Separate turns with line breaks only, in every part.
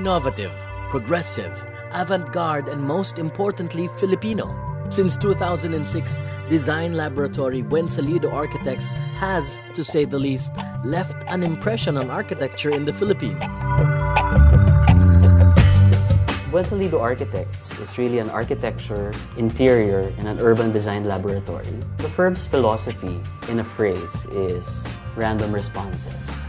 Innovative, progressive, avant-garde, and most importantly, Filipino. Since 2006, Design Laboratory Buensalido Architects has, to say the least, left an impression on architecture in the Philippines.
Buensalido Architects is really an architecture, interior, and an urban design laboratory. The firm's philosophy, in a phrase, is random responses.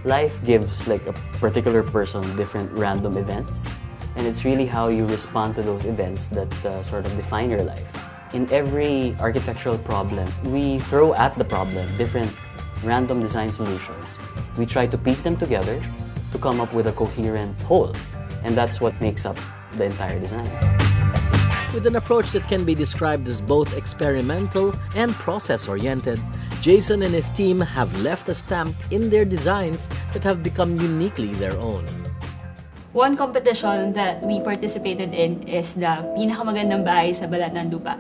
Life gives like a particular person different random events, and it's really how you respond to those events that sort of define your life. In every architectural problem, we throw at the problem different random design solutions. We try to piece them together to come up with a coherent whole, and that's what makes up the entire design.
With an approach that can be described as both experimental and process-oriented, Jason and his team have left a stamp in their designs that have become uniquely their own.
One competition that we participated in is the pinakamagandang bahay sa balat ng lupa.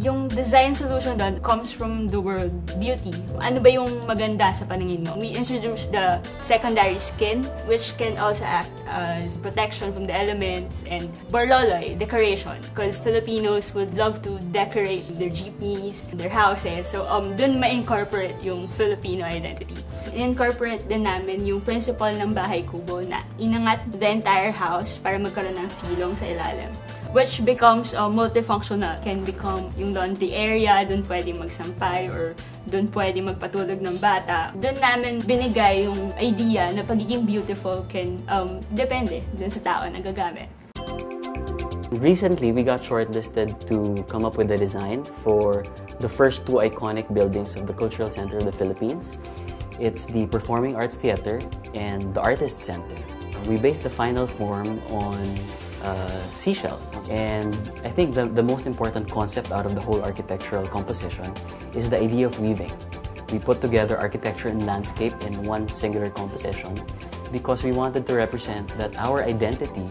Yung design solution doon comes from the word beauty. Ano ba yung maganda sa paningin mo? We introduced the secondary skin, which can also act as protection from the elements, and borloloy, decoration. Because Filipinos would love to decorate their jeepneys, their houses. So doon ma-incorporate yung Filipino identity. In-incorporate din namin yung principle ng bahay kubo na inangat the entire house para magkaroon ng silong sa ilalim, which becomes multifunctional. Can become yung laundry area, dun pwede magsampay or dun pwede magpatulog ng bata. Dun namin binigay yung idea na pagiging beautiful can depende dun sa tao na gagamit.
Recently, we got shortlisted to come up with a design for the first two iconic buildings of the Cultural Center of the Philippines. It's the Performing Arts Theater and the Artist Center. We based the final form on seashell. And I think the most important concept out of the whole architectural composition is the idea of weaving. We put together architecture and landscape in one singular composition because we wanted to represent that our identity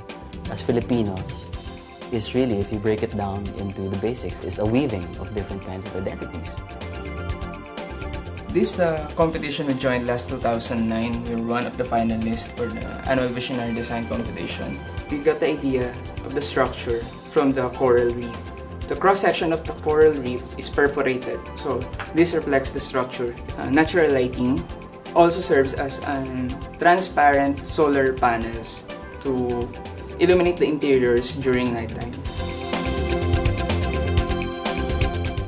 as Filipinos is really, if you break it down into the basics, is a weaving of different kinds of identities.
This competition we joined last 2009. We were one of the finalists for the annual Visionary Design Competition. We got the idea of the structure from the coral reef. The cross-section of the coral reef is perforated, so this reflects the structure. Natural lighting also serves as transparent solar panels to illuminate the interiors during nighttime.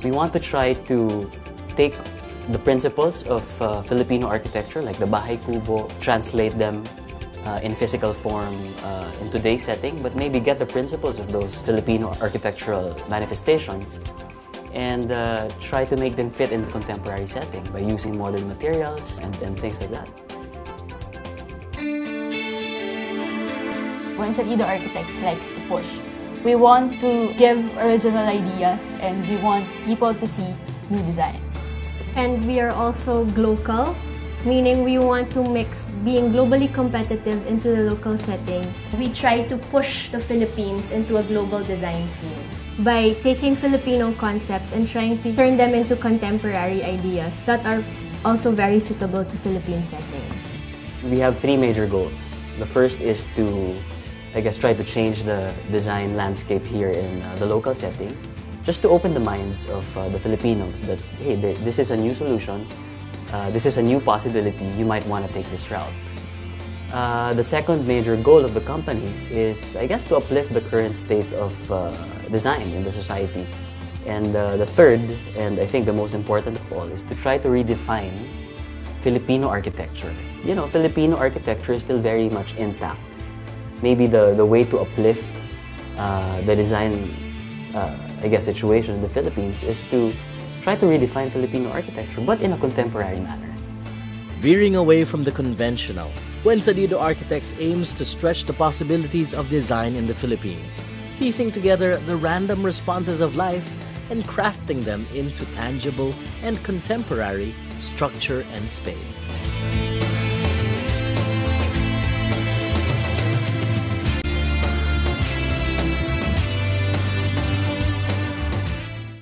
We want to try to take the principles of Filipino architecture, like the bahay kubo, translate them in physical form in today's setting, but maybe get the principles of those Filipino architectural manifestations and try to make them fit in the contemporary setting by using modern materials and things like that.
Buensalido Architects likes to push. We want to give original ideas and we want people to see new designs.
And we are also glocal, meaning we want to mix being globally competitive into the local setting. We try to push the Philippines into a global design scene by taking Filipino concepts and trying to turn them into contemporary ideas that are also very suitable to Philippine setting.
We have three major goals. The first is to, I guess, try to change the design landscape here in the local setting, just to open the minds of the Filipinos that, hey, this is a new solution, this is a new possibility, you might want to take this route. The second major goal of the company is, I guess, to uplift the current state of design in the society. And the third, and I think the most important of all, is to try to redefine Filipino architecture. You know, Filipino architecture is still very much intact. Maybe the way to uplift the design I guess, situation in the Philippines is to try to redefine Filipino architecture, but in a contemporary manner.
Veering away from the conventional, Buensalido Architects aims to stretch the possibilities of design in the Philippines, piecing together the random responses of life and crafting them into tangible and contemporary structure and space.